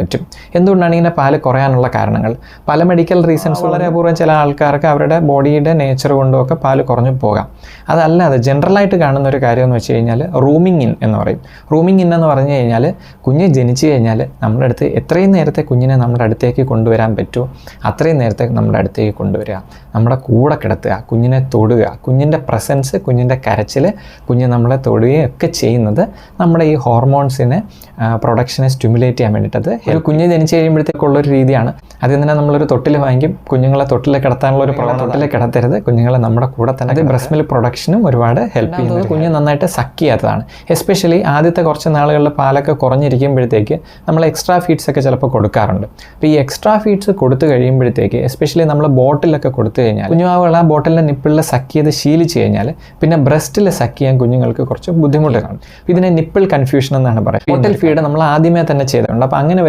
പറ്റും. എന്തുകൊണ്ടാണ് ഇങ്ങനെ പാല് കുറയാനുള്ള കാരണങ്ങൾ? പല മെഡിക്കൽ റീസൺസ്, വളരെ അപൂർവം ചില ആൾക്കാർക്ക് അവരുടെ ബോഡിയുടെ നേച്ചർ കൊണ്ടുമൊക്കെ പാല് കുറഞ്ഞു പോകാം. അതല്ലാതെ ജനറലായിട്ട് കാണുന്ന ഒരു കാര്യം എന്ന് വെച്ച് കഴിഞ്ഞാൽ റൂമിങ് ഇൻ എന്ന് പറയും. റൂമിങ് ഇൻ എന്ന് പറഞ്ഞു കഴിഞ്ഞാൽ കുഞ്ഞ് ജനിച്ചു കഴിഞ്ഞാൽ നമ്മുടെ അടുത്ത് എത്രയും നേരത്തെ കുഞ്ഞിനെ നമ്മുടെ അടുത്തേക്ക് കൊണ്ടുവരാൻ പറ്റുമോ അത്രയും നേരത്തെ നമ്മുടെ അടുത്തേക്ക് കൊണ്ടുവരിക, നമ്മുടെ കൂടെ കിടത്തുക, കുഞ്ഞിനെ തൊടുക, കുഞ്ഞിൻ്റെ പ്രസൻസ്, കുഞ്ഞിൻ്റെ കരച്ചിൽ, കുഞ്ഞ് നമ്മളെ തൊടുകയും ഒക്കെ ചെയ്യുന്നത് നമ്മുടെ ഈ ഹോർമോൺസിനെ പ്രൊഡക്ഷനെ സ്റ്റിമുലേറ്റ് ചെയ്യാൻ വേണ്ടിയിട്ട്. ഒരു കുഞ്ഞ് ജനിച്ച് കഴിയുമ്പോഴത്തേക്കുള്ളൊരു രീതിയാണ്. അതിൽ തന്നെ നമ്മളൊരു തൊട്ടിൽ വാങ്ങിക്കും, കുഞ്ഞുങ്ങളെ തൊട്ടിൽ കിടത്താനുള്ള ഒരു തൊട്ടിൽ കിടത്തരുത്, കുഞ്ഞുങ്ങളെ നമ്മുടെ കൂടെ തന്നെ. അത് ബ്രസ്റ്റ് മിൽക്ക് പ്രൊഡക്ഷനും ഒരുപാട് ഹെൽപ്പ് ചെയ്യുന്നത്. കുഞ്ഞ് നന്നായിട്ട് സക്ക് ചെയ്യാത്തതാണ്. എസ്പെഷ്യലി ആദ്യത്തെ കുറച്ച് നാളുകളിൽ പാലൊക്കെ കുറഞ്ഞിരിക്കുമ്പോഴത്തേക്ക് നമ്മൾ എക്സ്ട്രാ ഫീഡ്സ് ഒക്കെ ചിലപ്പോൾ കൊടുക്കാറുണ്ട്. അപ്പോൾ ഈ എക്സ്ട്രാ ഫീഡ്സ് കൊടുത്തു കഴിയുമ്പോഴത്തേക്ക് എസ്പെഷ്യലി നമ്മൾ ബോട്ടിലൊക്കെ കൊടുത്തു കഴിഞ്ഞാൽ കുഞ്ഞുവാവുകൾ ആ ബോട്ടിലിൻ്റെ നിപ്പിളിൽ സക്ക് ചെയ്ത് ശീലിച്ച് കഴിഞ്ഞാൽ പിന്നെ ബ്രസ്റ്റിൽ സക്ക് ചെയ്യാൻ കുഞ്ഞുങ്ങൾക്ക് കുറച്ച് ബുദ്ധിമുട്ട് കാണും. ഇതിനെ നിപ്പിൾ കൺഫ്യൂഷൻ എന്നാണ് പറയുന്നത്. ബോട്ടിൽ ഫീഡ് നമ്മൾ ആദ്യമേ തന്നെ ചെയ്തിട്ടുണ്ട്. അപ്പോൾ അങ്ങനെ